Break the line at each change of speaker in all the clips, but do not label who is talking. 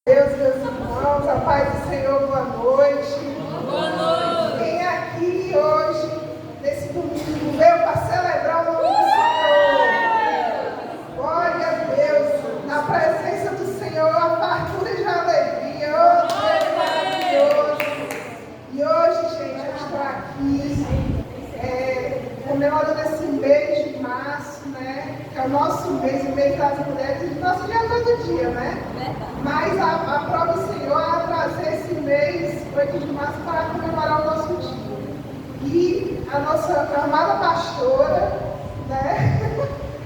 Deus, meus irmãos, a paz do Senhor, boa noite.
Boa noite.
Quem aqui hoje, nesse domingo, veio para celebrar o nome do Senhor? Glória a Deus. Na presença do Senhor, a fartura de alegria. Oh, Deus maravilhoso. E hoje, gente, eu estou aqui comemorando esse mês de março, né? Que é o nosso mês, o mês das mulheres, e nosso dia todo dia, né? Mas a prova do Senhor é trazer esse mês, 8 de março, para comemorar o nosso dia. E a nossa amada pastora, né?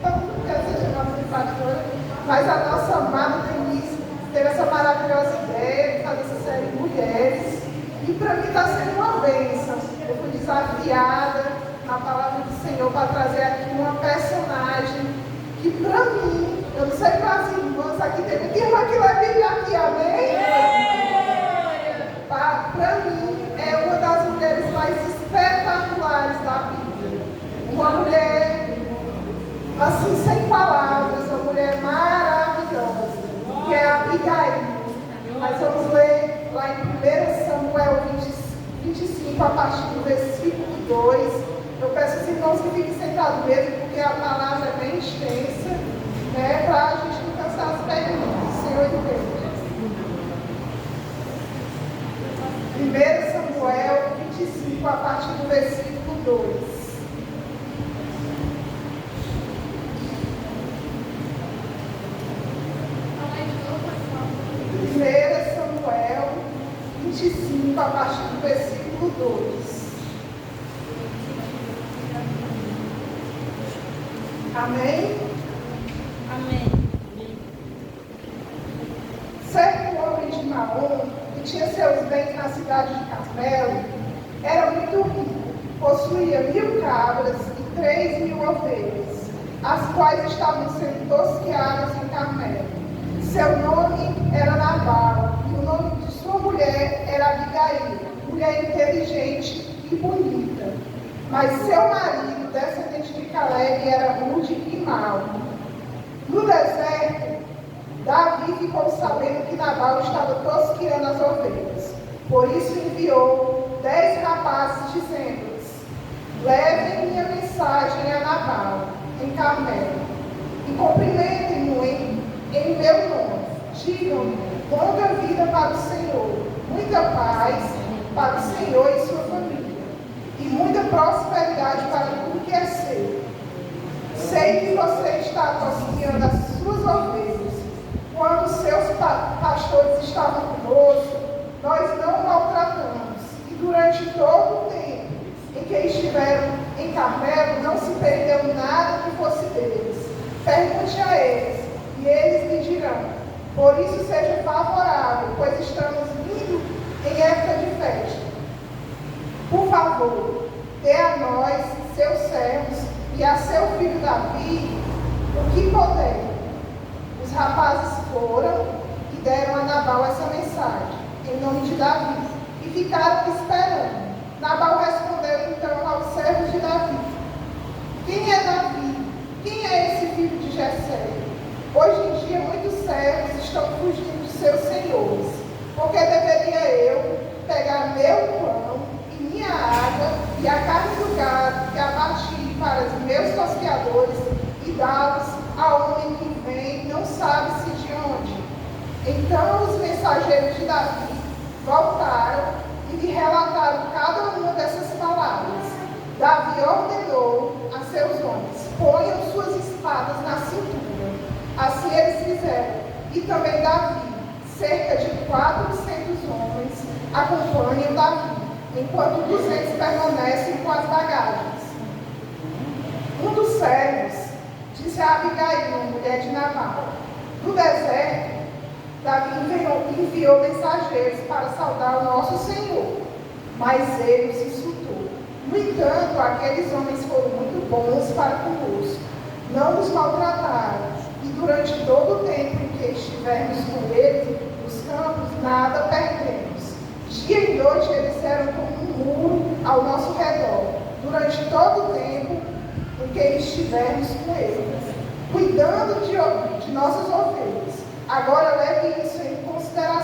Todo mundo quer ser chamada de pastora, mas a nossa amada Denise teve essa maravilhosa ideia de fazer essa série de mulheres. E para mim está sendo uma bênção. Eu fui desafiada na palavra do Senhor para trazer aqui uma personagem que para mim, eu não sei para as irmãs, aqui tem muita irmã que lê Bíblia aqui, amém? Para mim, é uma das mulheres mais espetaculares da Bíblia. Uma mulher, assim, sem palavras, uma mulher maravilhosa, que é Abigail. Nós vamos ler lá em 1 Samuel 25, a partir do versículo 2. Eu peço aos irmãos que fiquem sentados mesmo, porque a palavra é bem extensa, né, para a gente não cansar as perguntas. Senhor de Deus. 1 Samuel 25, a partir do versículo 2. Samuel 25, a partir do versículo 2. Amém?
Amém.
Certo homem de Maom, que tinha seus bens na cidade de Carmelo, era muito rico, possuía 1000 cabras e 3000 ovelhas, as quais estavam sendo tosqueadas em Carmelo. Seu nome era Nabal, e o nome de sua mulher era Abigail, mulher inteligente e bonita. Mas seu marido, descendente de Caleb, era rude e mau. No deserto, Davi ficou sabendo que Nabal estava tosqueando as ovelhas. Por isso enviou 10 rapazes, dizendo-lhes: levem minha mensagem a Nabal, em Carmelo, e cumprimentem-no em meu nome. Digam-lhe: longa vida para o Senhor, muita paz para o Senhor e sua família, e muita prosperidade para tudo que é seu. Sei que você está tosqueando as suas ovelhas. Quando seus pastores estavam conosco, nós não maltratamos, e durante todo o tempo em que estiveram em Carmelo, não se perdeu nada que fosse deles. Pergunte a eles, e eles lhe dirão. Por isso seja favorável, pois estamos indo em época de festa. Por favor, dê a nós, seus servos, e a seu filho Davi, o que puder. Os rapazes foram e deram a Nabal essa mensagem, em nome de Davi, e ficaram esperando. Nabal respondeu então aos servos de Davi: quem é Davi? Quem é esse filho de Jessé? Hoje em dia muitos servos estão fugindo de seus senhores. Porque deveria eu pegar meu pão e minha água e a carne do gado que abati para os meus tosqueadores e dá-los ao homem que vem, não sabe-se de onde? Então os mensageiros de Davi voltaram e lhe relataram cada uma dessas palavras. Davi ordenou a seus homens: ponham suas espadas na cintura. Assim eles fizeram. E também Davi, cerca de 400 homens, acompanham Davi, enquanto 200 permanecem com as bagagens. Um dos servos disse a Abigail, mulher de Nabal: no deserto, Davi enviou mensageiros para saudar o nosso Senhor, mas ele os insultou. No entanto, aqueles homens foram muito bons para conosco, não nos maltrataram, e durante todo o tempo em que estivermos com eles nos campos, nada perdemos. Dia e noite eles eram como um muro ao nosso redor, durante todo o tempo em que estivermos com eles, cuidando de nossas ovelhas. Agora leve isso em consideração.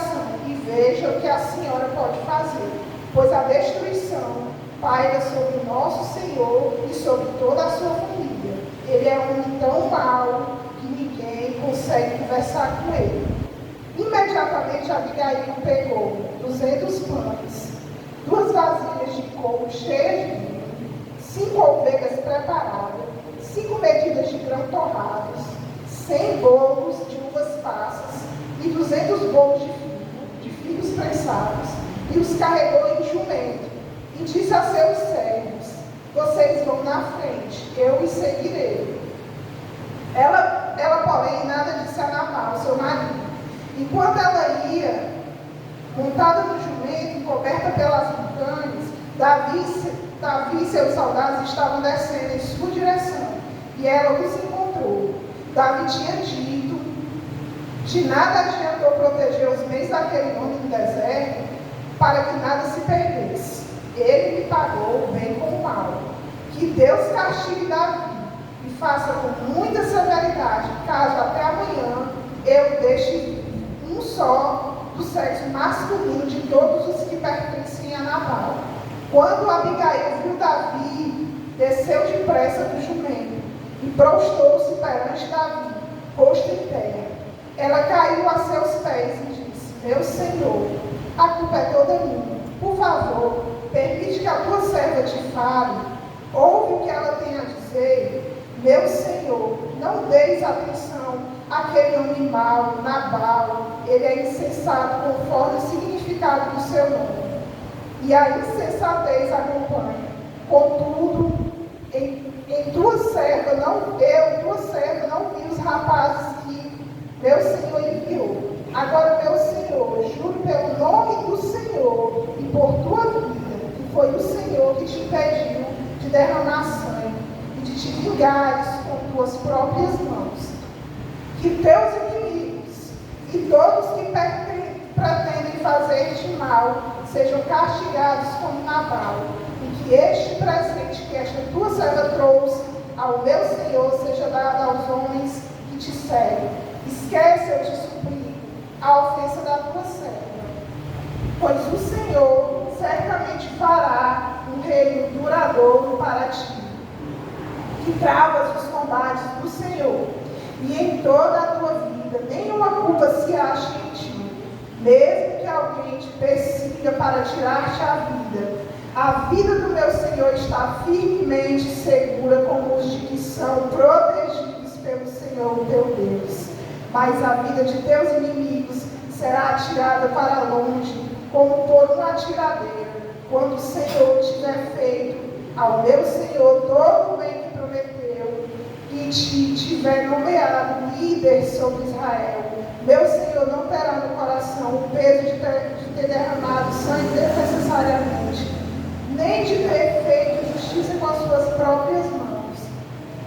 pode fazer, pois a destruição paira sobre o nosso Senhor e sobre toda a sua família. Ele é um homem tão mau que ninguém consegue conversar com ele. Imediatamente Abigail pegou 200 pães, 2 vasilhas de couro cheias de vinho, 5 ovelhas preparadas, 5 medidas de grão torrados, 100 bolos de uvas passas e 200 bolos de figos prensados, e os carregou em jumento, e disse a seus servos: vocês vão na frente, eu os seguirei. Ela, porém, nada disse a Nabal, seu marido. Enquanto ela ia, montada no jumento, coberta pelas montanhas, Davi e seus soldados estavam descendo em sua direção, e ela os encontrou. Davi tinha dito: de nada adiantou proteger os meios daquele homem no deserto, para que nada se perdesse. Ele me pagou o bem com o mal. Que Deus castigue Davi e faça com muita severidade, caso até amanhã eu deixe um só do sexo masculino de todos os que pertencem a Nabal. Quando Abigail viu Davi, desceu depressa do jumento e prostou-se perante Davi, rosto em terra. Ela caiu a seus pés e disse: meu senhor, a culpa é toda minha. Por favor, permite que a tua serva te fale. Ouve o que ela tem a dizer. Meu senhor, não deis atenção àquele homem mau, Nabal. Ele é insensato conforme o significado do seu nome, e a insensatez acompanha. Contudo, em tua serva não vi os rapazes que meu Senhor enviou. Agora, meu Senhor, juro pelo nome do Senhor e por tua vida, que foi o Senhor que te impediu de derramar sangue e de te vingares com tuas próprias mãos, que teus inimigos e todos que pretendem fazer-te mal sejam castigados como Nabal, e que este presente que esta tua serva trouxe ao meu Senhor seja dado aos homens que te seguem. Esquece, eu te suplico, a ofensa da tua serva, pois o Senhor certamente fará um reino duradouro para ti, que travas os combates do Senhor, e em toda a tua vida nenhuma culpa se ache em ti, mesmo que alguém te persiga para tirar-te a vida do meu Senhor está firmemente segura, como os de que são protegidos pelo Senhor teu Deus. Mas a vida de teus inimigos será atirada para longe, como por uma atiradeira, quando o Senhor tiver feito ao meu Senhor todo o bem que prometeu, e te tiver nomeado líder sobre Israel. Meu Senhor não terá no coração o peso de ter derramado sangue desnecessariamente, nem de ter feito justiça com as suas próprias mãos.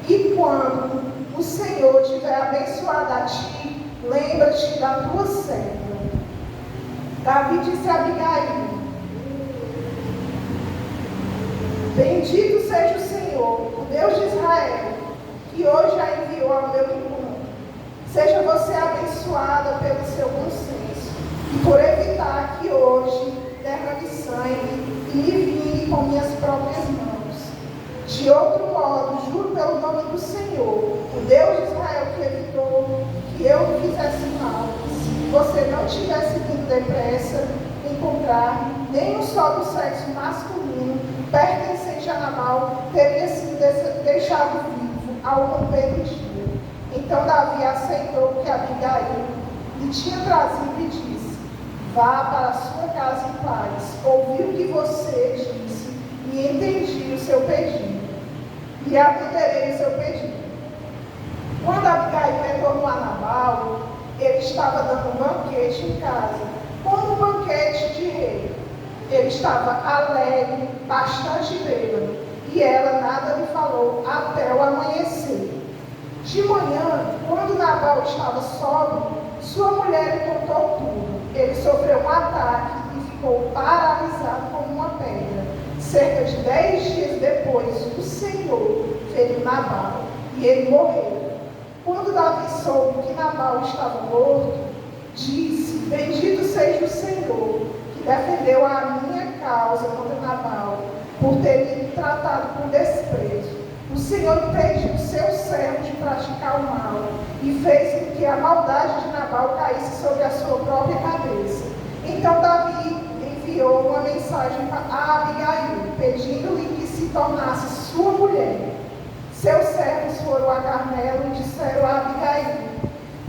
E quando o Senhor tiver abençoado a ti, lembra-te da tua serva. Davi disse a Abigail: bendito seja o Senhor, o Deus de Israel, que hoje a enviou ao meu encontro. Seja você abençoada pelo seu bom senso, e por evitar que hoje derrame sangue e me vingue com minhas próprias mãos. De outro modo, juro pelo nome do Senhor, o Deus de Israel, que evitou que eu me fizesse mal, se você não tivesse vindo depressa encontrar-me, nem um só do sexo masculino pertencente a Nabal teria sido deixado vivo ao romper do dia. Então Davi aceitou o que Abigail lhe tinha trazido e disse: vá para a sua casa em paz. Ouvi o que você disse e entendi o seu pedido, e atenderei o seu pedido. Quando Abigail retornou a Nabal, ele estava dando um banquete em casa, como um banquete de rei. Ele estava alegre, bastante bêbado, e ela nada lhe falou até o amanhecer. De manhã, quando Nabal estava sóbrio, sua mulher lhe contou tudo. Ele sofreu um ataque e ficou paralisado como uma pedra. Cerca de 10 dias depois, o Senhor feriu Nabal e ele morreu. Quando Davi soube que Nabal estava morto, disse: bendito seja o Senhor, que defendeu a minha causa contra Nabal, por ter me tratado com desprezo. O Senhor impediu o seu servo de praticar o mal e fez com que a maldade de Nabal caísse sobre a sua própria cabeça. Então Davi enviou uma mensagem a Abigail, pedindo-lhe que se tornasse sua mulher. Seus servos foram a Carmelo e disseram a Abigail: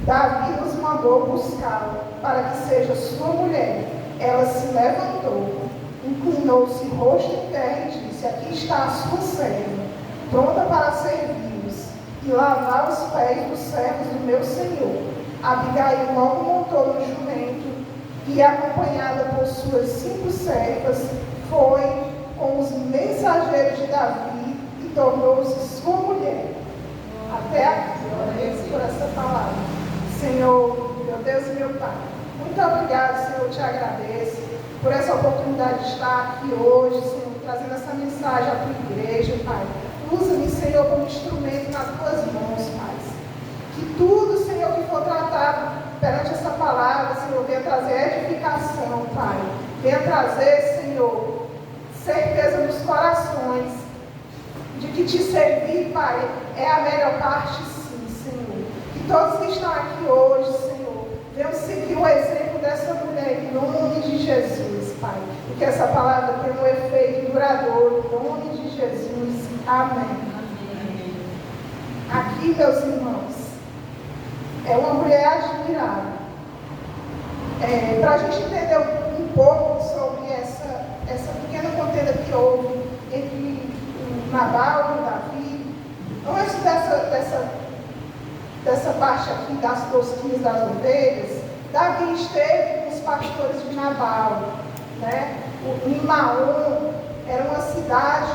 Davi nos mandou buscá-la para que seja sua mulher. Ela se levantou, inclinou-se rosto em terra e disse: aqui está a sua serva, pronta para servi-los e lavar os pés dos servos do meu senhor. Abigail logo montou no jumento e, acompanhada por suas 5 servas, foi com os mensageiros de Davi e tornou-se sua mulher. Até aqui, agradeço por essa palavra. Senhor, meu Deus e meu Pai, muito obrigado, Senhor, eu te agradeço por essa oportunidade de estar aqui hoje, Senhor, trazendo essa mensagem à tua igreja, Pai. Usa-me, Senhor, como instrumento nas tuas mãos, Pai. Que tudo, Senhor, que for tratado perante essa palavra, Senhor, venha trazer edificação, Pai. Venha trazer, Senhor, certeza nos corações de que te servir, Pai, é a melhor parte, sim, Senhor. Que todos que estão aqui hoje, Senhor, venham seguir o exemplo dessa mulher, em nome de Jesus, Pai. E que essa palavra tenha um efeito duradouro, em nome de Jesus. Amém. Amém. Aqui, meus irmãos, é uma mulher admirável. Para a gente entender um pouco sobre essa pequena contenda que houve entre Nabal e Davi, antes dessa parte aqui das tosquias das ovelhas, Davi esteve com os pastores de Nabal, né? Em Maom era uma cidade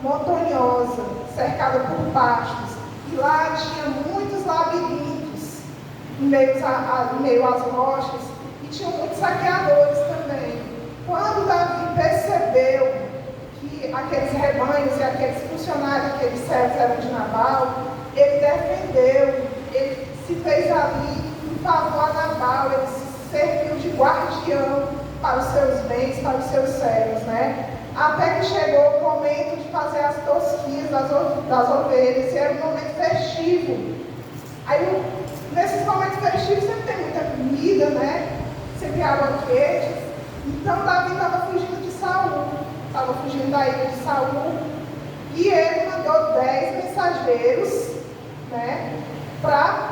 montanhosa, cercada por pastos, e lá tinha muitos labirintos em meio às rochas, e tinha muitos saqueadores também. Quando Davi percebeu que aqueles rebanhos e aqueles funcionários, aqueles servos eram de Nabal, ele defendeu, ele se fez ali em favor a Nabal, ele se serviu de guardião para os seus bens, para os seus servos, né? Até que chegou o momento de fazer as tosquias das ovelhas, e era um momento festivo. Aí, nesses momentos festivos, sempre tem muita comida, né? Sempre há banquetes. Então, Davi estava fugindo de Saul, estava fugindo da ilha de Saul, e ele mandou 10 mensageiros, né? Para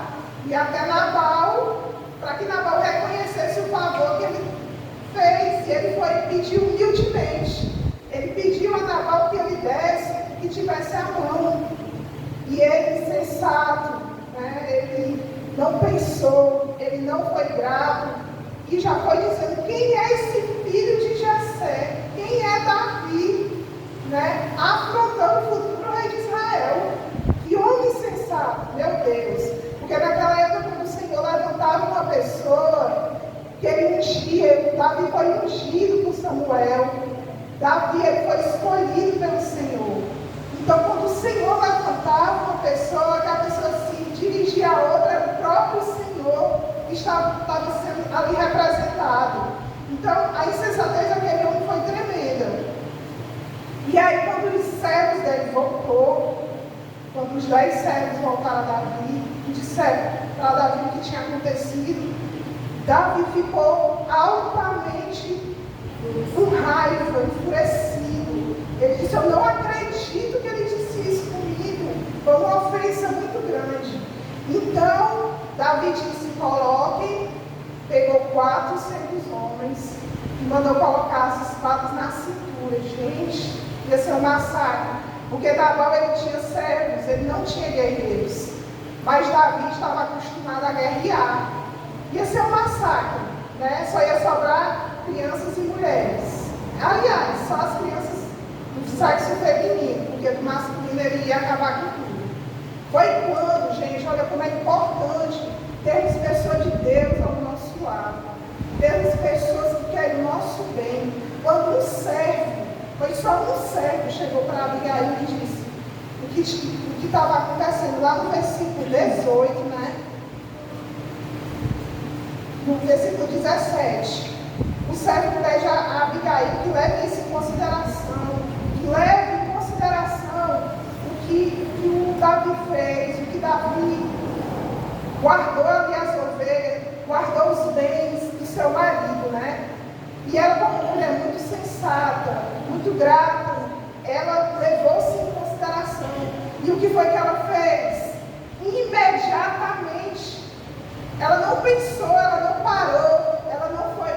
ir até Nabal, para que Nabal reconhecesse o favor que ele fez. E ele foi pedir humildemente. Ele pediu a Nabal que ele desse, que tivesse a mão. E ele, sensato, né? Ele não pensou, ele não foi grato, e já foi dizendo: quem é esse filho de Jessé? Quem é Davi? Né? Afrontando o futuro rei de Israel. Que homem sensato, meu Deus. Porque naquela época, quando o Senhor levantava uma pessoa que ele ungia, Davi foi ungido por Samuel. Davi, ele foi escolhido pelo Senhor. Então, quando o Senhor levantava uma pessoa, que a pessoa se dirigia a outra, era o próprio Senhor que estava sendo ali representado. Então, a insensatez daquele homem foi tremenda. E aí, quando os servos dele voltou, quando os 10 servos voltaram a Davi e disseram para Davi o que tinha acontecido, Davi ficou altamente com raiva, enfurecido. Ele disse: eu não acredito que ele disse isso comigo. Foi uma ofensa muito grande. Então, Davi disse: coloquem, pegou 400 homens e mandou colocar as espadas na cintura. Gente, ia ser um massacre. Porque Nabal, ele tinha servos, ele não tinha guerreiros. Mas Davi estava acostumado a guerrear. Ia ser um massacre, né? Só ia sobrar crianças e mulheres. Aliás, só as crianças do sexo feminino, porque do masculino ele ia acabar com tudo. Foi quando, gente, olha como é importante termos pessoas de Deus ao nosso lado. Termos pessoas que querem o nosso bem. Quando um servo, foi só um servo, chegou para Abigail e disse o que estava acontecendo lá no versículo 18, né? No versículo 17. O servo pede a guardou ali as ovelhas, guardou os bens do seu marido, né? E ela, como uma mulher muito sensata, muito grata, ela levou-se em consideração. E o que foi que ela fez? Imediatamente. Ela não pensou, ela não parou, ela não foi.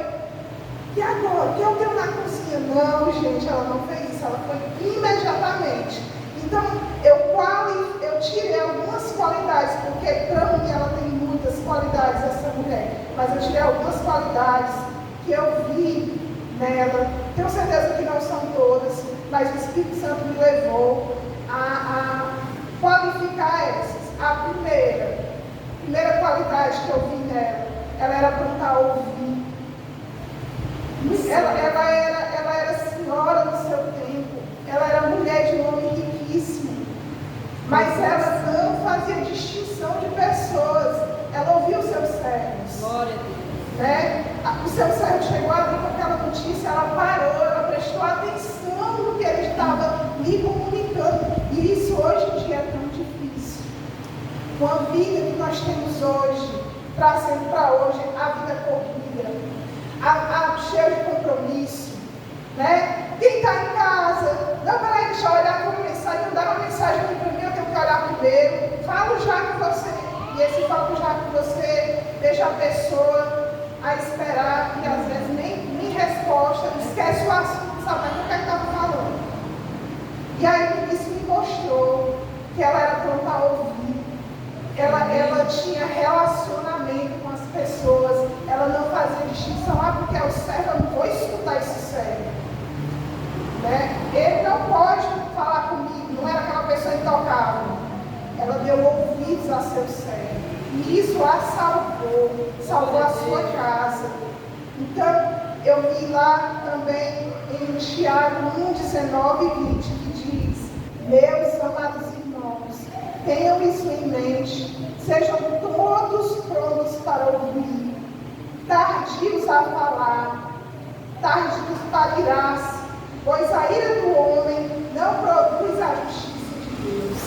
E agora? O que eu tenho na cozinha? Não, gente, ela não fez isso, ela foi imediatamente. Então, eu tirei algumas qualidades, porque para mim ela tem muitas qualidades, essa mulher, mas eu tirei algumas qualidades que eu vi nela. Tenho certeza que não são todas, mas o Espírito Santo me levou a qualificar essas. A primeira qualidade que eu vi nela, ela era pronta a ouvir. Ela era senhora do seu tempo, ela era mulher de um homem riquíssimo, mas ela não fazia distinção de pessoas, ela ouvia os seus servos.
Glória a Deus.
Né? O seu servo chegou ali com aquela notícia, ela parou, ela prestou atenção no que ele estava lhe comunicando, e isso hoje em dia é tão difícil. Com a vida que nós temos hoje, trazendo para hoje a vida corrida, cheia de compromisso, né? Quem está em casa, não, peraí, deixa eu olhar para uma mensagem, não dá uma mensagem aqui para mim, eu tenho que olhar primeiro, falo já com você, e esse falo já com você, deixa a pessoa a esperar, e às vezes nem resposta, esquece o assunto, sabe o que estava falando. E aí isso me mostrou que ela era pronta a ouvir, ela tinha relacionamento com as pessoas, ela não fazia distinção, porque é o servo, eu não vou escutar esse servo. Né? Ele não pode falar comigo, não era aquela pessoa intocável. Ela deu ouvidos a seu servo, e isso a salvou a sua casa. Então, eu vi lá também em Tiago 1, 19 e 20, que diz: meus amados irmãos, tenham isso em mente, sejam todos prontos para ouvir, tardios a falar, tardios para irar-se, pois a ira do homem não produz a justiça de Deus.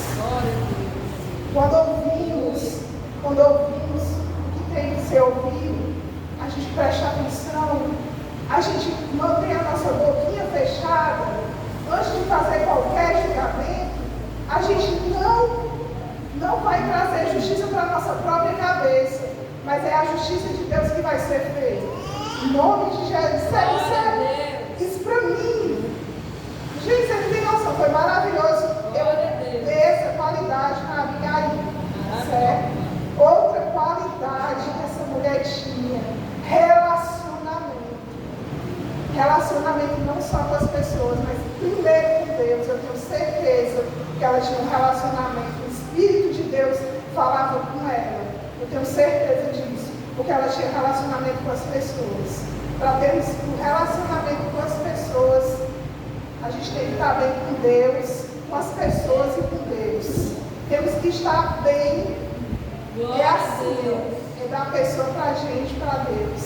Quando ouvimos o que tem que ser ouvido, a gente presta atenção, a gente mantém a nossa boquinha fechada, antes de fazer qualquer julgamento, a gente não vai trazer justiça para a nossa própria cabeça, mas é a justiça de Deus que vai ser feita. Em nome de Jesus, isso para mim. Gente, você não tem noção, foi maravilhoso. Eu dei essa qualidade na Abigail, certo? Outra qualidade que essa mulher tinha, relacionamento. Relacionamento não só com as pessoas, mas primeiro com Deus. Eu tenho certeza que ela tinha um relacionamento. O Espírito de Deus falava com ela. Eu tenho certeza disso, porque ela tinha relacionamento com as pessoas. Para termos um relacionamento com as pessoas, a gente tem que estar bem com Deus, com as pessoas e com Deus. Temos que estar bem. É assim, é da pessoa para a gente, para Deus.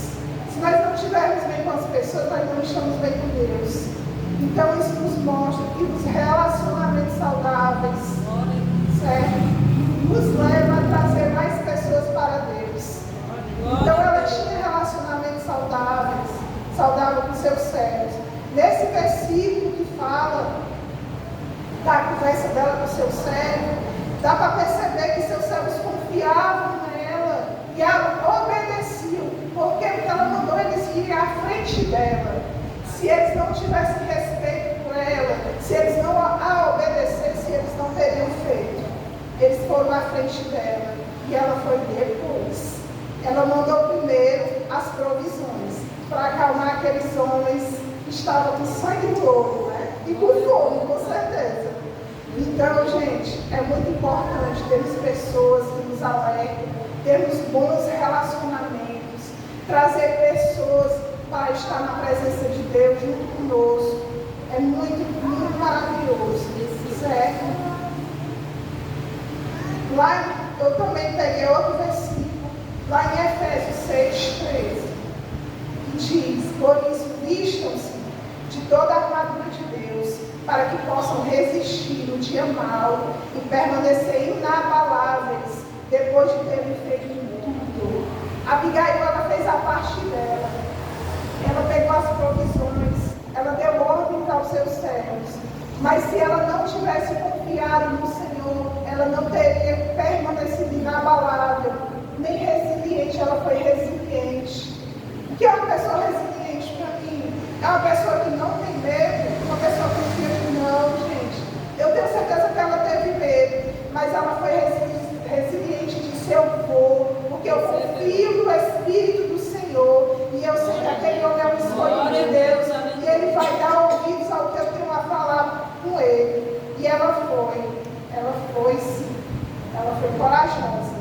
Se nós não estivermos bem com as pessoas, nós não estamos bem com Deus. Então isso nos mostra que os relacionamentos saudáveis, certo, nos leva a trazer mais pessoas para Deus. Então ela tinha relacionamentos saudáveis com seus servos. Nesse versículo que fala da conversa dela com o seu servo, dá para perceber que seus servos confiavam nela e a obedeciam, porque ela mandou eles irem à frente dela. Se eles não tivessem respeito por ela, se eles não a obedecessem, eles não teriam feito. Eles foram à frente dela e ela foi depois. Ela mandou primeiro as provisões para acalmar aqueles homens que estavam com sangue no olho, né? E com fome, com certeza. Então, gente, é muito importante termos pessoas que nos alertam, termos bons relacionamentos, trazer pessoas para estar na presença de Deus junto conosco. É muito, muito maravilhoso, certo? Lá, eu também peguei outro versículo, lá em Efésios 6:13, que diz: por isso, vistam-se de toda a armadura de Deus, para que possam resistir no dia mau e permanecer inabaláveis depois de terem feito Abigail, ela fez a parte dela. Ela pegou as provisões, ela deu ordem aos seus servos. Mas se ela não tivesse confiado no Senhor, ela não teria permanecido inabalável, nem resiliente. Ela foi resiliente. O que é uma pessoa resiliente para mim? É uma pessoa que não tem medo, uma pessoa que confia que não, gente. Eu tenho certeza que ela teve medo, mas ela foi resiliente, disse: eu vou, porque eu confio no Espírito do Senhor, e eu sei que aquele homem é um escolhido de Deus, e ele vai dar ouvidos ao que eu tenho a falar com ele. E ela foi sim, ela foi corajosa,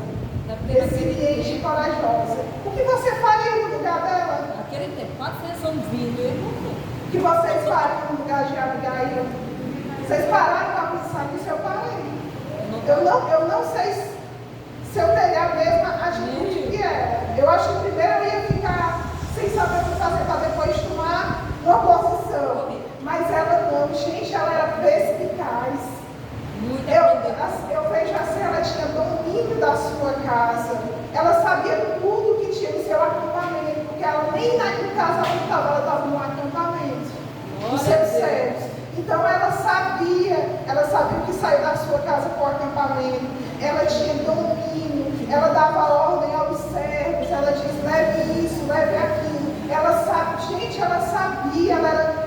resiliente e corajosa. O que você faria no lugar dela?
Naquele tempo, 400 homens vindo, ele morreu.
O que vocês fariam no lugar de Abigail? Vocês pararam para pensar nisso? Eu parei. Eu não sei se eu teria a mesma atitude que era. Eu acho que primeiro eu ia ficar sem saber o que fazer para depois tomar uma posição. Mas ela não, gente, ela era perspicaz. Eu vejo assim, ela tinha domínio da sua casa. Ela sabia tudo que tinha no seu acampamento, porque ela nem na casa ela estava no acampamento dos seus servos. Então ela sabia o que saiu da sua casa para o acampamento. Ela tinha domínio, ela dava ordem aos servos, ela diz: leve isso, leve aquilo. Ela sabia,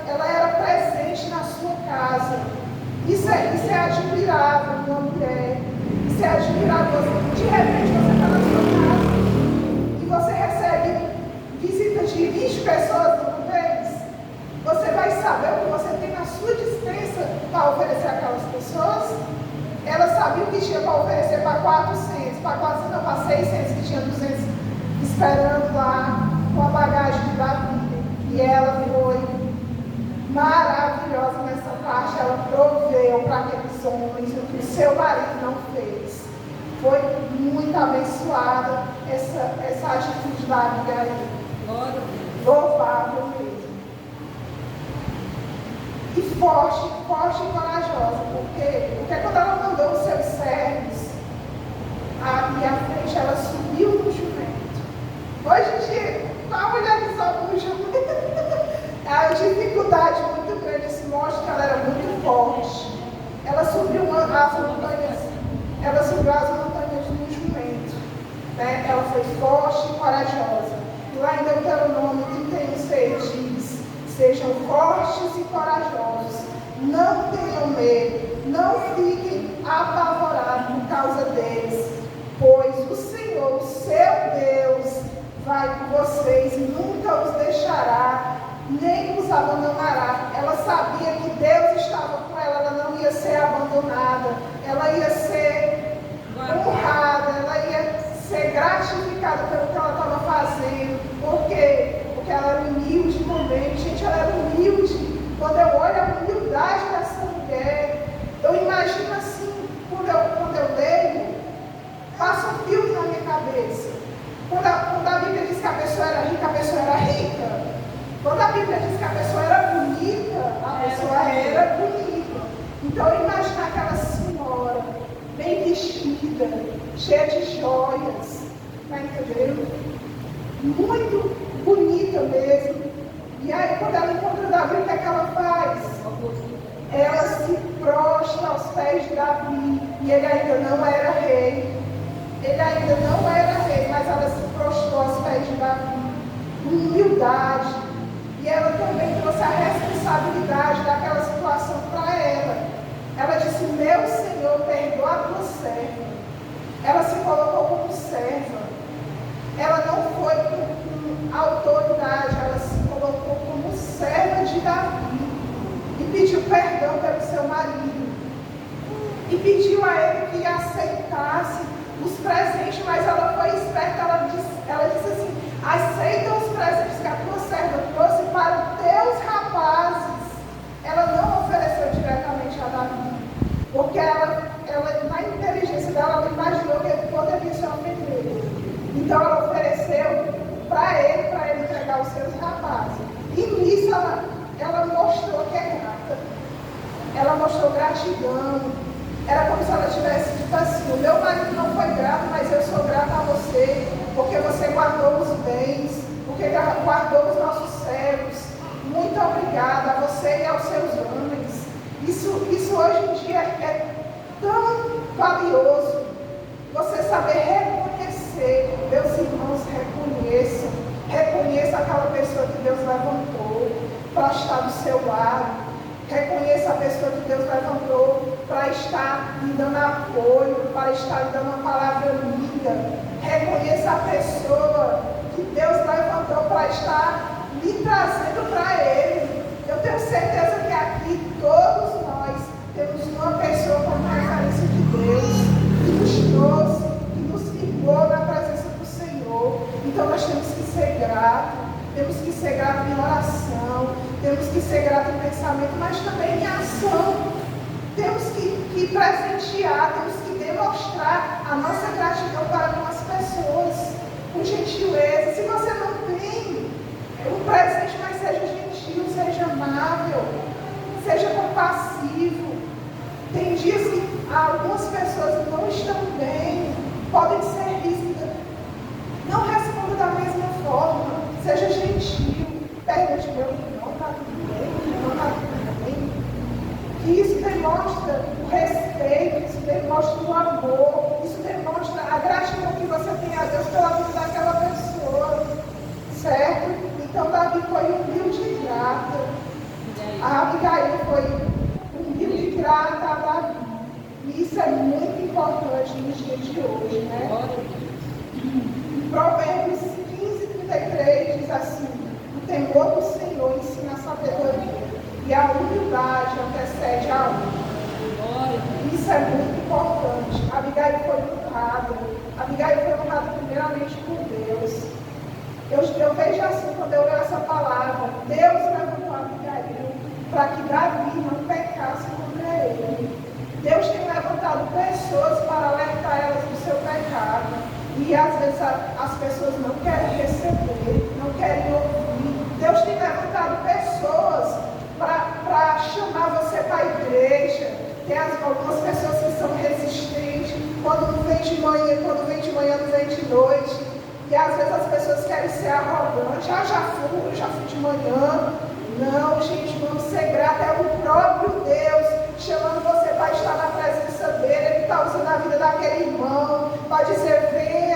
ela era presente na sua casa. Isso é admirável numa mulher. Isso é admirável. De repente você está na sua casa e você recebe visita de 20 pessoas por vez. Você vai saber o que você tem na sua dispensa para oferecer àquelas pessoas? Ela sabia o que tinha para oferecer para 400, para 600, que tinha 200 esperando lá com a bagagem de Davi. E ela foi maravilhosa nessa parte. Ela proveu para aqueles homens o que o seu marido não fez. Foi muito abençoada essa atitude da Abigail. Louvável mesmo. E forte e corajosa. Porque quando ela mandou os seus servos abrir a frente, ela subiu no jumento. Hoje em dia, a mulher que sobe no jumento, é a dificuldade muito grande. Isso mostra que ela era muito forte. Ela subiu as montanhas no jumento. Né? Ela foi forte e corajosa. E lá em Deuteronômio 31:6 diz: sejam fortes e corajosos, não tenham medo, não fiquem apavorados por causa deles, pois o Senhor, seu Deus, vai com vocês e nunca os deixará, nem os abandonará. Ela sabia que Deus estava com ela, ela não ia ser abandonada, ela ia ser honrada, ela ia ser gratificada pelo que ela estava fazendo. Por quê? Porque ela era humilde também. Gente, ela era humilde. Quando eu olho a humildade dessa mulher, eu imagino assim, quando eu leio, passa um filme na minha cabeça. Quando a Bíblia diz que a pessoa era rica. Quando a Bíblia diz que a pessoa era bonita, a pessoa era bonita. Então eu imagino aquela senhora, bem vestida, cheia de joias, tá entendendo? Muito bonita mesmo. E aí quando ela encontra Davi, o que é que ela faz? Ela se prostra aos pés de Davi. E ele ainda não era rei. Mas ela se prostrou aos pés de Davi. Com humildade. E ela também trouxe a responsabilidade daquela situação para ela. Ela disse: meu Senhor, perdoa a tua serva. Ela se colocou como serva. Ela não foi com autoridade, ela se colocou como serva de Davi. E pediu perdão pelo seu marido. E pediu a ele que aceitasse os presentes, mas ela foi esperta, ela disse assim: aceita os presentes que a tua serva trouxe para os teus rapazes. Ela não ofereceu diretamente a Davi, porque ela na inteligência dela, ela imaginou que ele poderia ser um pedreiro. Então ela ofereceu para ele entregar os seus rapazes. E nisso ela mostrou que é grata. Ela mostrou gratidão. Era como se ela tivesse dito assim: o meu marido não foi grato, mas eu sou grata a você, porque você guardou os bens, porque guardou os nossos servos. Muito obrigada a você e aos seus homens. Isso hoje em dia é tão valioso. Você saber reconhecer, meus irmãos, reconheça aquela pessoa que Deus levantou para estar do seu lado. Reconheça a pessoa que Deus levantou para estar lhe dando apoio, para estar lhe dando uma palavra amiga. Reconheça a pessoa que Deus levantou para estar lhe trazendo para Ele. Eu tenho certeza que aqui todos nós temos uma pessoa como referência de Deus, que nos trouxe, que nos firmou na presença do Senhor. Então nós temos que ser gratos. Temos que ser gratos em oração, temos que ser gratos em pensamento, mas também em ação. Temos que presentear, temos que demonstrar a nossa gratidão para com as pessoas, com gentileza. Se você não tem um presente, mas seja gentil, seja amável, seja compassivo. Tem dias que algumas pessoas não estão bem, podem ser rígidas. Não responda da mesma forma. Seja gentil, pergunte meu irmão, está tudo bem? Não está tudo bem? Que isso demonstra o respeito, isso demonstra o amor, isso demonstra a gratidão que você tem a Deus pela vida daquela pessoa, certo? Então Davi foi humilde e grata, a Abigail foi humilde e grata a Davi. E isso é muito importante nos dias de hoje, né? Provérbios 15:33 diz assim: o temor do Senhor ensina a sabedoria, e a humildade antecede a honra. Isso é muito importante. Abigail foi honrada. Abigail foi honrada primeiramente por Deus. Eu vejo assim, quando eu leio essa palavra, Deus levantou Abigail para que Davi não pecasse contra ele. Deus tem levantado pessoas para alertar elas do seu pecado. E às vezes as pessoas não querem receber, não querem ouvir. Deus tem levantado pessoas para chamar você para a igreja. Tem algumas pessoas que são resistentes, quando não vem de manhã, não vem de noite. E às vezes as pessoas querem ser arrogantes. Já fui de manhã. Não, gente, vamos ser gratos. É o próprio Deus chamando você para estar na presença dele. Ele está usando a vida daquele irmão para dizer: venha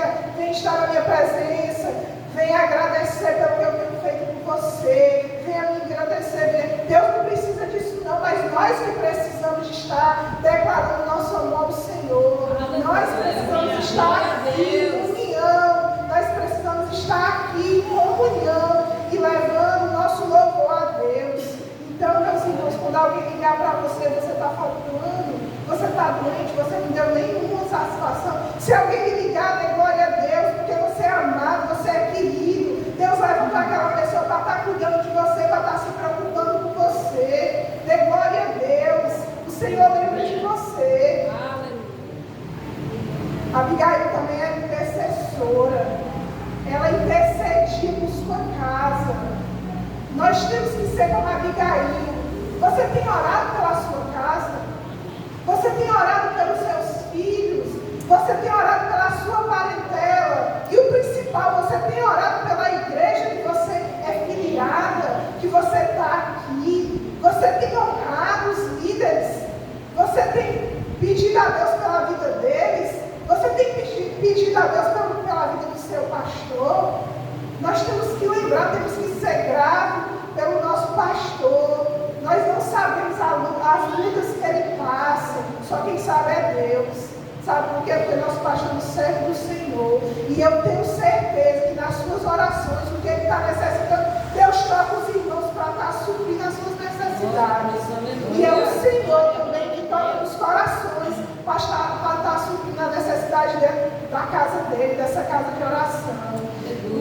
estar na minha presença, venha agradecer pelo que eu tenho feito por você, venha me agradecer. Deus não precisa disso não, mas nós que precisamos de estar declarando nosso amor ao Senhor. Nós precisamos estar aqui em união, nós precisamos estar aqui em comunhão e levando o nosso louvor a Deus. Então, meus irmãos, quando alguém ligar para você, você está faltando, você está doente, você não deu nenhuma satisfação. Se alguém me ligar, dê glória a Deus, porque você é amado, você é querido. Deus vai levantar aquela pessoa para estar cuidando de você, para estar se preocupando com você. Dê glória a Deus. O Senhor lembra de você. Abigail também é intercessora. Ela intercedia por sua casa. Nós temos que ser como Abigail. Você tem orado pela sua casa? Você tem orado pelos seus filhos? Você tem orado pela sua parentela? E o principal, você tem orado pela igreja que você é filiada, que você está aqui? Você tem honrado os líderes? Você tem pedido a Deus pela vida deles? Você tem pedido a Deus pela vida do seu pastor? Nós temos que lembrar, temos que ser gratos pelo nosso pastor. Nós não sabemos as lutas que ele passa, só quem sabe é Deus. Sabe por quê? Porque nosso pastor é um servo do Senhor. E eu tenho certeza que nas suas orações, o que ele está necessitando, Deus toca os irmãos para estar suprindo as suas necessidades. E é o Senhor também que toca nos corações para estar suprindo a necessidade da casa dele, dessa casa de oração.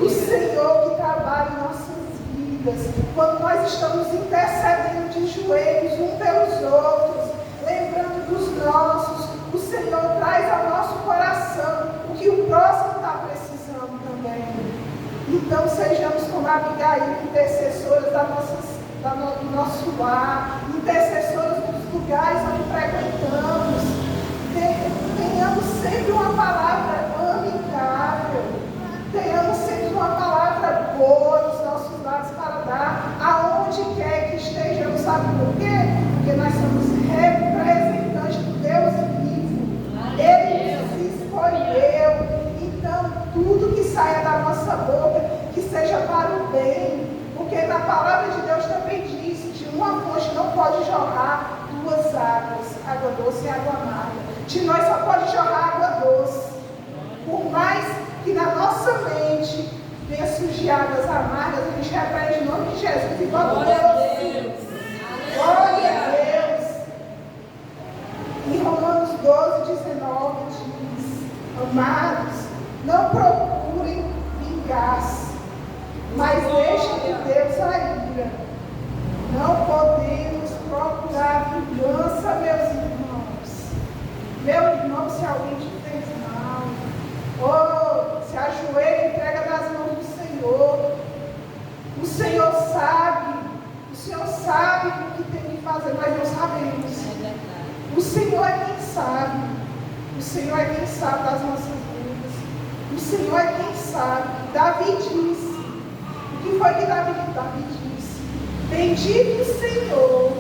O Senhor que trabalha em nossas vidas, quando nós estamos intercedendo de joelhos um pelos outros, lembrando dos nossos, o Senhor traz ao nosso coração o que o próximo está precisando também. Então sejamos como Abigail, intercessoras do nosso lar, intercessoras dos lugares onde frequentamos. Tenhamos sempre uma palavra amigável. Sabe por quê? Porque nós somos representantes do Deus vivo. Ele nos escolheu. Então, tudo que saia da nossa boca, que seja para o bem. Porque na palavra de Deus também diz, de uma fonte não pode jorrar duas águas, água doce e água amarga. De nós só pode jorrar água doce. Por mais que na nossa mente venha surgir águas amargas, a gente repreende em nome de Jesus e vamos
Glória a Deus.
Glória a Deus. Em Romanos 12:19 diz: amados, não procurem vingar-se, mas deixem que Deus a ira. Não podemos procurar vingança, meus irmãos. Meu irmão, se alguém te fez mal, oh, se ajoelha e entrega nas mãos do Senhor. O Senhor sabe o que tem que fazer, nós não sabemos. O Senhor é quem sabe. O Senhor é quem sabe das nossas vidas. O Senhor é quem sabe. Davi disse. O que foi que Davi disse? Bendito o Senhor,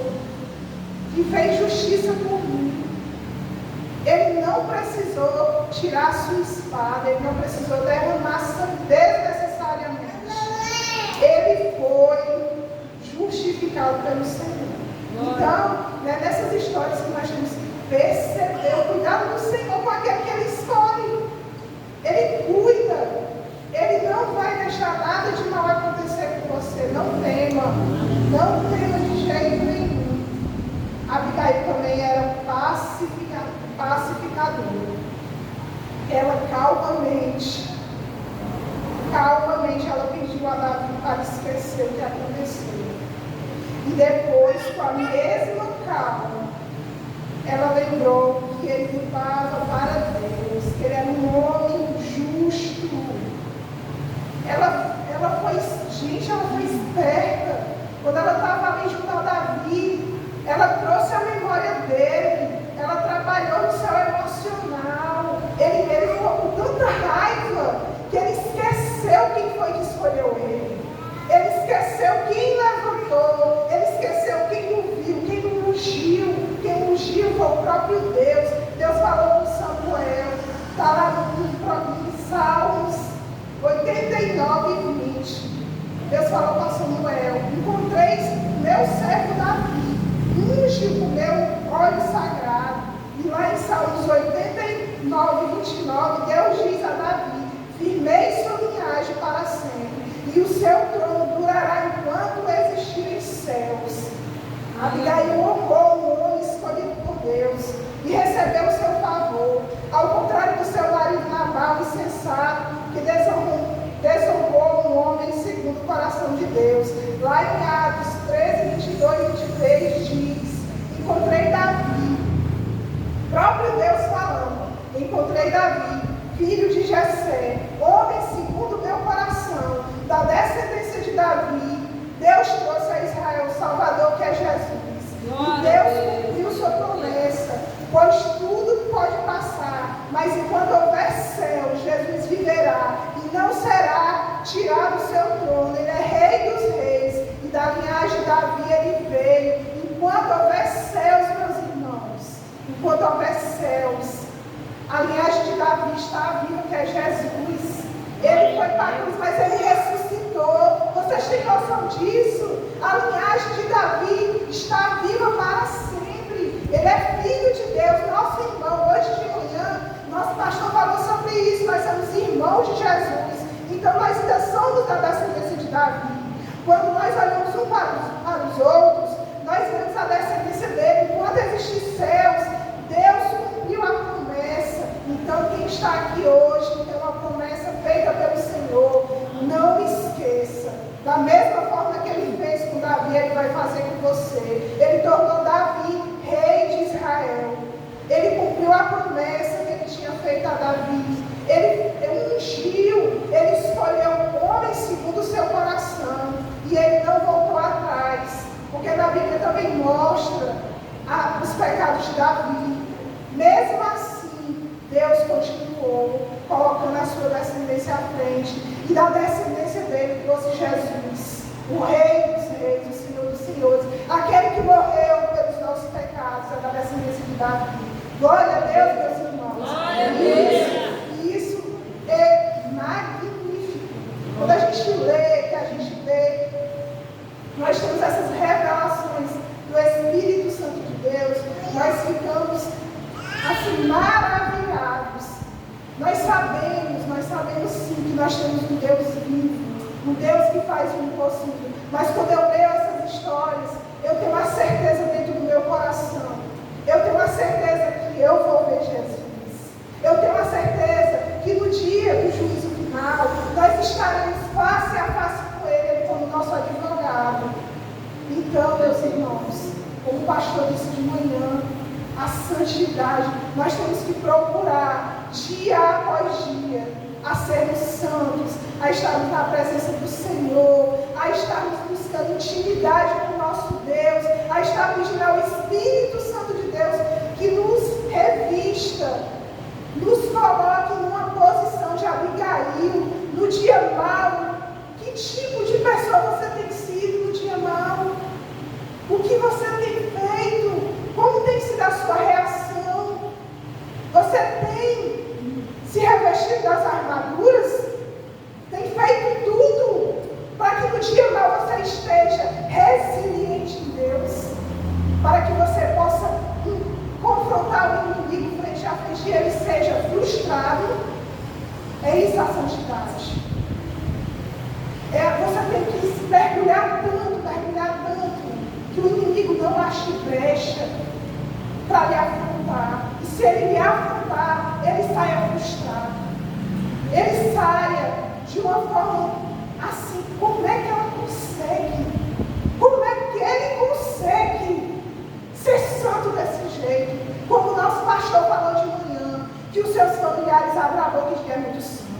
que fez justiça por mim. Ele não precisou tirar a sua espada, ele não precisou derramar sangue desnecessariamente. Ele foi justificado pelo Senhor. Então, nessas histórias que nós temos que perceber o cuidado do Senhor com aquele que Ele escolhe. Ele cuida. Ele não vai deixar nada de mal acontecer com você. Não tema. Não tema de jeito nenhum. Abigail também era pacificadora. Ela calmamente ela pediu a Davi para esquecer o que aconteceu. E depois, com a mesma calma, ela lembrou que ele lutava para Deus, que ele era um homem justo. Ela foi esperta. Quando ela estava ali junto a Davi, ela trouxe a memória dele, ela trabalhou no seu emocional. Ele ficou com tanta raiva que ele esqueceu quem foi que escolheu ele. Ele esqueceu quem levantou, ele esqueceu quem o viu, quem o ungiu. Quem ungiu foi o próprio Deus. Deus falou com Samuel, está lá no Salmos 89:20. Deus falou para Samuel: encontrei meu servo Davi, unge o meu óleo sagrado. E lá em Salmos 89:29, Deus diz a Davi: firmei sua linhagem para sempre, e o seu trono durará enquanto existirem céus. Abigail honrou o homem escolhido por Deus e recebeu o seu favor, ao contrário do seu marido Nabal insensato, que desonrou um homem segundo o coração de Deus. Lá em Atos 13:22-23 diz: encontrei Davi, próprio Deus falando, encontrei Davi, filho de Jessé, homem segundo o meu coração, da descendência de Davi. Deus trouxe a Israel o Salvador, que é Jesus. E Deus cumpriu sua promessa, pois tudo pode passar, mas enquanto houver céu, Jesus viverá e não será tirado o seu trono. Ele é Rei dos Reis e da linhagem de Davi ele veio. Enquanto houver céus, meus irmãos, enquanto houver céus, a linhagem de Davi está viva, que é Jesus. Ele foi para a cruz, mas ele ressuscitou. Vocês têm noção disso? A linhagem de Davi está viva para sempre. Ele é filho de Deus, nosso irmão. Hoje de manhã, nosso pastor falou sobre isso. Nós somos irmãos de Jesus. Então nós ainda somos da descendência de Davi. Quando nós olhamos um para os outros, nós vemos a descendência dele. Enquanto existem céus, Deus cumpriu a promessa. Então quem está aqui hoje tem uma promessa feita pelo Senhor. Não esqueça. Da mesma forma que ele fez com Davi, ele vai fazer com você. Ele tornou Davi rei de Israel. Ele cumpriu a promessa que ele tinha feito a Davi. Ele ungiu, ele escolheu um homem segundo o seu coração. E ele não voltou atrás. Porque na Bíblia também mostra os pecados de Davi. Mesmo assim, Deus continuou colocando a sua descendência à frente. E da descendência dele trouxe Jesus, o Rei dos Reis, o Senhor dos Senhores, aquele que é da descendência de Davi. Glória a Deus, meus irmãos.
Glória a Deus.
Isso é magnífico. Quando a gente lê, que a gente vê, nós temos essas revelações do Espírito Santo de Deus, nós ficamos assim maravilhados. Nós sabemos sim que nós temos um Deus vivo, um Deus que faz o impossível. Mas quando eu leio essas histórias, eu tenho uma certeza dentro do meu coração. Eu tenho uma certeza que eu vou ver Jesus. Eu tenho uma certeza que no dia do juízo final, nós estaremos face a face com Ele como nosso advogado. Então, meus irmãos, como o pastor disse de manhã, a santidade, nós temos que procurar dia após dia a sermos santos, a estarmos na presença do Senhor, a estarmos buscando intimidade com o nosso Deus, a estar pedindo ao Espírito Santo de Deus que nos revista, nos coloque numa posição de Abigail no dia mau. Que tipo de pessoa você tem sido no dia mau? O que você tem feito? Como tem sido a sua reação? Você tem se revestido das armaduras? Tem feito tudo para que no dia mau você esteja resiliente em Deus, para que você possa confrontar o inimigo frente a frente e ele seja frustrado? É isso a santidade. Você tem que mergulhar tanto, que o inimigo não ache brecha para lhe afrontar. E se ele lhe afrontar, ele saia frustrado. Ele saia de uma forma assim, como é que ela consegue? Como é que ele consegue ser santo desse jeito? Como o nosso pastor falou de manhã, que os seus familiares abrem a boca e dizem: é muito santo.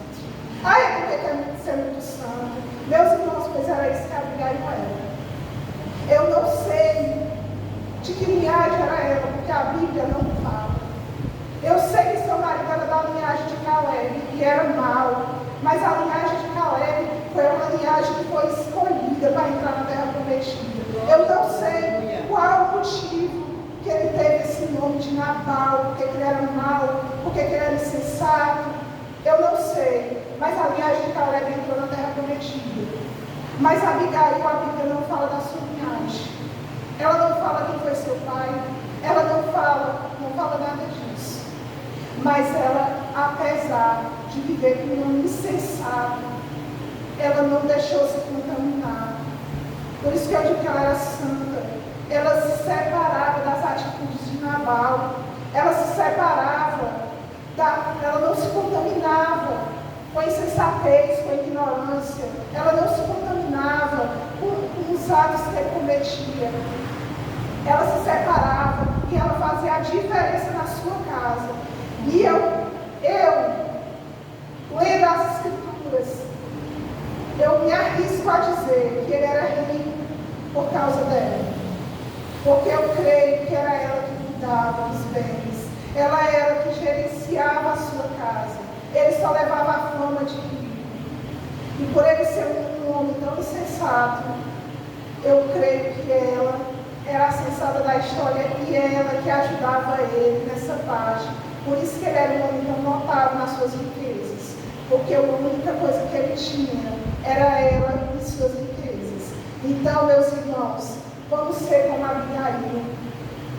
É porque quer ser muito santo. Meus irmãos, pois era isso que Abigail era. Eu não sei de que linhagem era ela, porque a Bíblia não fala. Eu sei que seu marido era da linhagem de Caleb, e era mau, mas a linhagem de Caleb foi uma linhagem que foi escolhida para entrar na terra prometida. Eu não sei qual o motivo que ele teve esse nome de Nabal, porque ele era mau, porque ele era insensato. Eu não sei, mas a linhagem de Caleb entrou na terra prometida. Mas Abigail, a Bíblia não fala da sua linhagem. Ela não fala quem foi seu pai. Ela não fala nada disso. Mas ela, apesar de viver com um homem insensato, ela não deixou se contaminar. Por isso que eu digo que ela era santa. Ela se separava das atitudes de Nabal. Ela se separava, ela não se contaminava com a insensatez, com a ignorância. Ela não se contaminava com os atos que ele cometia. Ela se separava e ela fazia a diferença na sua casa. E eu lendo as Escrituras, eu me arrisco a dizer que ele era rico por causa dela. Porque eu creio que era ela que cuidava dos bens. Ela era que gerenciava a sua casa. Ele só levava a fama de rico. E por ele ser um homem tão insensato, eu creio que ela era a sensata da história e ela que ajudava ele nessa parte. Por isso que ele era um homem tão notável nas suas riquezas. Porque a única coisa que ele tinha era ela e suas riquezas. Então, meus irmãos, vamos ser como Abigail.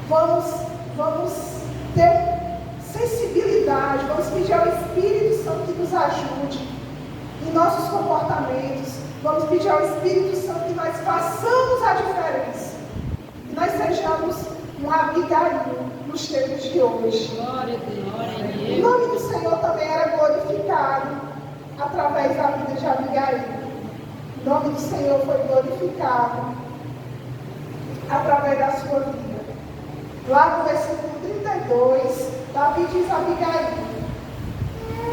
Vamos ter sensibilidade, vamos pedir ao Espírito Santo que nos ajude em nossos comportamentos. Vamos pedir ao Espírito Santo que nós façamos a diferença. Que nós sejamos um Abigail nos tempos de hoje.
Glória a Deus.
O nome do Senhor também era glorificado através da vida de Abigail. O nome do Senhor foi glorificado através da sua vida. Lá no versículo 32, Davi diz a Abigail: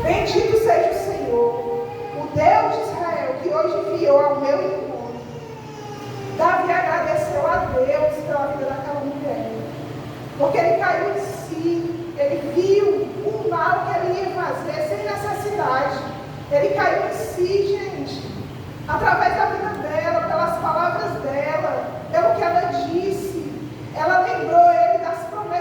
bendito seja o Senhor, o Deus de Israel, que hoje enviou ao meu encontro. Davi agradeceu a Deus pela vida daquela mulher, porque ele caiu em si, ele viu o mal que ele ia fazer sem necessidade. Ele caiu em si, gente, através da vida dela, pelas palavras dela, pelo que ela disse. Ela lembrou ele das promessas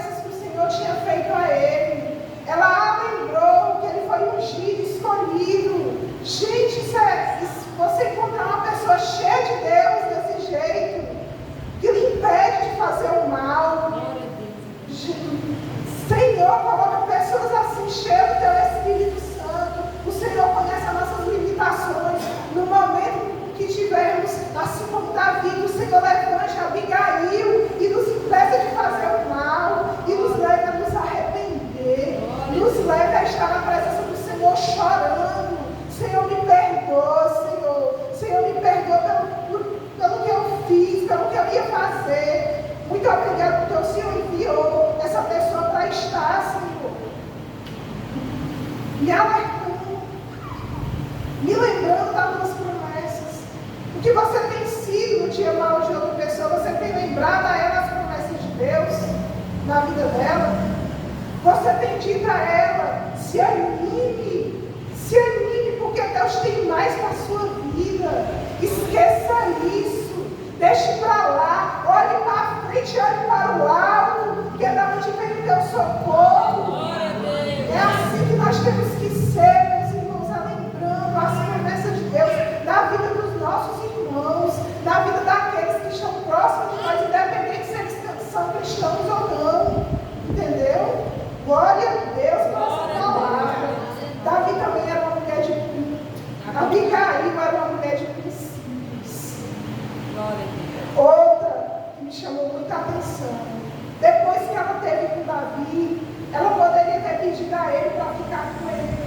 me alertando, me lembrando das tuas promessas. O que você tem sido no dia mal de outra pessoa, você tem lembrado a ela as promessas de Deus na vida dela? Você tem dito a ela, se anime, porque Deus tem mais para a sua vida. Esqueça isso, deixe para lá, olhe para a frente, olhe para o alto, que é da onde vem o teu socorro. É assim que nós temos que ser, meus irmãos, lembrando as promessas de Deus na vida dos nossos irmãos, na vida daqueles que estão próximos de nós, independente se eles são cristãos ou não. Entendeu? Glória a Deus por essa palavra. Davi também era uma mulher de princípios. Abigail era uma mulher de princípios. Outra que me chamou muita atenção. Depois que ela teve com Davi, ela poderia ter pedido a ele para ficar com ele.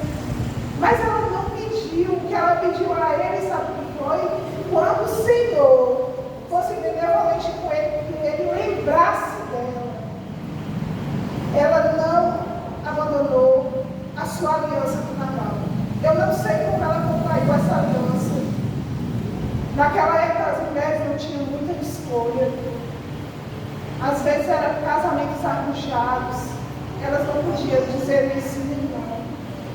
Mas ela não pediu. O que ela pediu a ele, sabe o que foi? Quando o Senhor fosse benevolente com ele, que ele lembrasse dela. Ela não abandonou a sua aliança com Nabal. Eu não sei como ela contraiu essa aliança. Naquela época as mulheres não tinham muita escolha. Às vezes eram casamentos arranjados. Elas não podiam dizer nem sim nem não.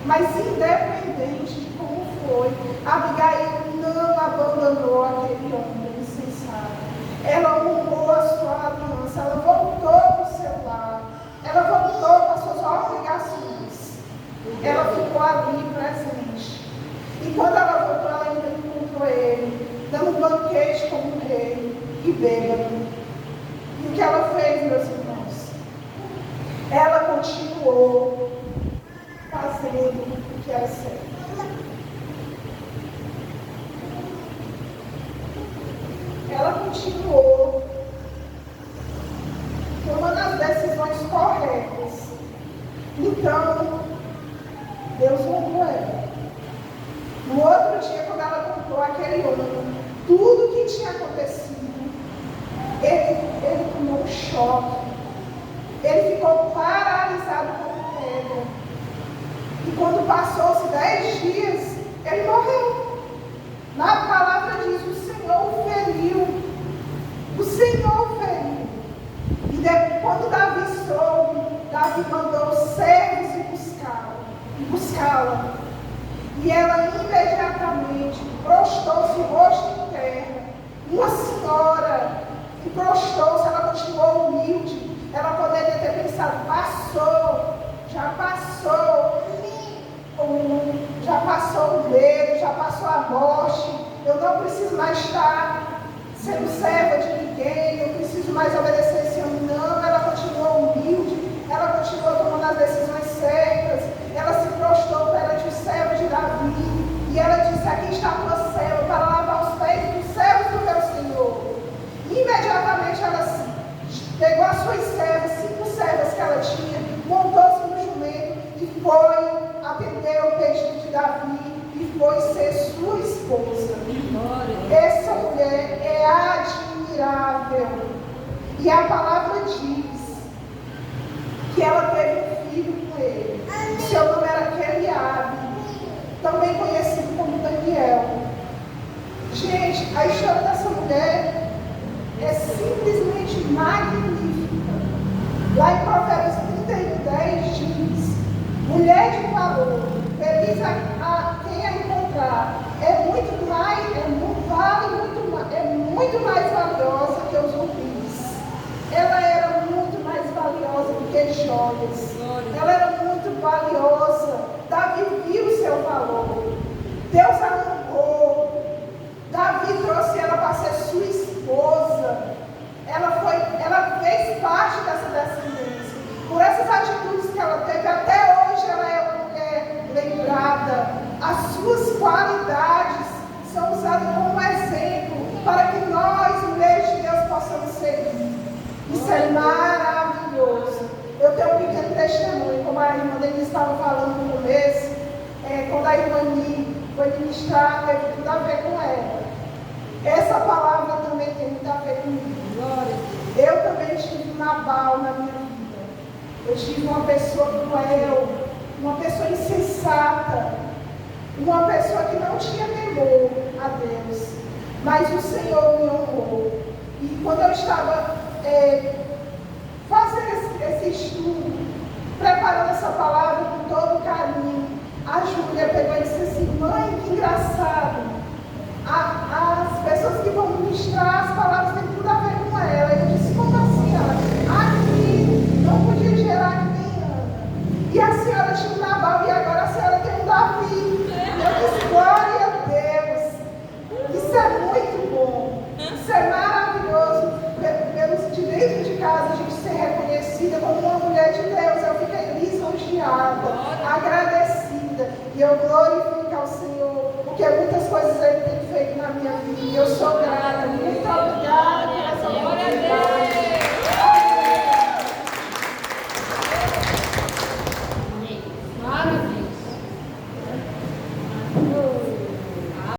Mas independente de como foi, Abigail não abandonou aquele homem insensato. Ela honrou a sua aliança. Ela voltou para o seu lar. Ela voltou para as suas obrigações. Ela ficou ali presente. E quando ela voltou, ela ainda encontrou ele, dando um banquete como um rei e bêbado. E o que ela fez, meus irmãos? Ela continuou fazendo o que era certo. Ela continuou tomando as decisões corretas. Então, Deus honrou ela. No outro dia, quando ela contou aquele homem tudo o que tinha acontecido, ele tomou um choque. Ele ficou paralisado como pedra. E quando passou-se 10 dias, ele morreu. Na palavra diz, o Senhor o feriu. O Senhor o feriu. E quando Davi soube, Davi mandou os servos ir buscá-la. E ela imediatamente prostrou-se rosto em terra. Uma senhora que prostrou-se, ela continuou humilde. Ela poderia ter pensado, já passou o medo, já passou a morte. Eu não preciso mais estar sendo serva de ninguém, eu preciso mais obedecer esse homem. Não, ela continuou humilde, ela continuou tomando as decisões certas, ela se prostrou perante os servos de Davi, e ela disse, aqui está a tua serva, para lavar os pés dos servos do meu Senhor. Imediatamente ela pegou as suas servas, 5 servas que ela tinha, montou-se no jumento e foi atender o pedido de Davi e foi ser sua esposa. Essa mulher é admirável. E a palavra diz que ela teve um filho com ele. Seu nome era Eliabe, também conhecido como Daniel. Gente, a história dessa mulher é simplesmente magnífica. Lá em Provérbios 31:10 diz, mulher de valor, feliz a quem a encontrar, é muito mais valiosa que os rubis. Ela era muito mais valiosa do que joias. Ela era muito valiosa. Davi viu o seu valor. Deus a honrou. Davi trouxe ela para ser sua esposa. Ela fez parte dessa descendência. Por essas atitudes que ela teve, até hoje ela é uma mulher lembrada. As suas qualidades são usadas como exemplo para que nós, mulheres de Deus, possamos seguir. Isso é maravilhoso. Eu tenho um pequeno testemunho, como a irmã Denise estava falando no começo, quando a irmã Ni foi ministrar, teve tudo a ver com ela. Essa palavra também tem muito a ver comigo. Eu também tive um Nabal na minha vida. Eu tive uma pessoa cruel uma pessoa insensata, uma pessoa que não tinha temor a Deus, mas o Senhor me honrou. E quando eu estava fazendo esse estudo, preparando essa palavra com todo carinho, a Júlia pegou e disse assim: mãe, que engraçado, as pessoas que vão ministrar as palavras têm tudo a ver com ela. Eu disse: como assim? Ela: aqui não podia gerar que nem Ana, e a senhora tinha um Nabal e agora a senhora tem um Davi. Eu disse: glória a Deus, isso é muito bom, isso é maravilhoso, pelos de dentro de casa a gente ser reconhecida como uma mulher de Deus. Eu fiquei lisonjeada, agradecida, e eu glorifico ao Senhor, porque muitas coisas Ele tem feito na minha vida, e eu sou grata. Muito obrigada.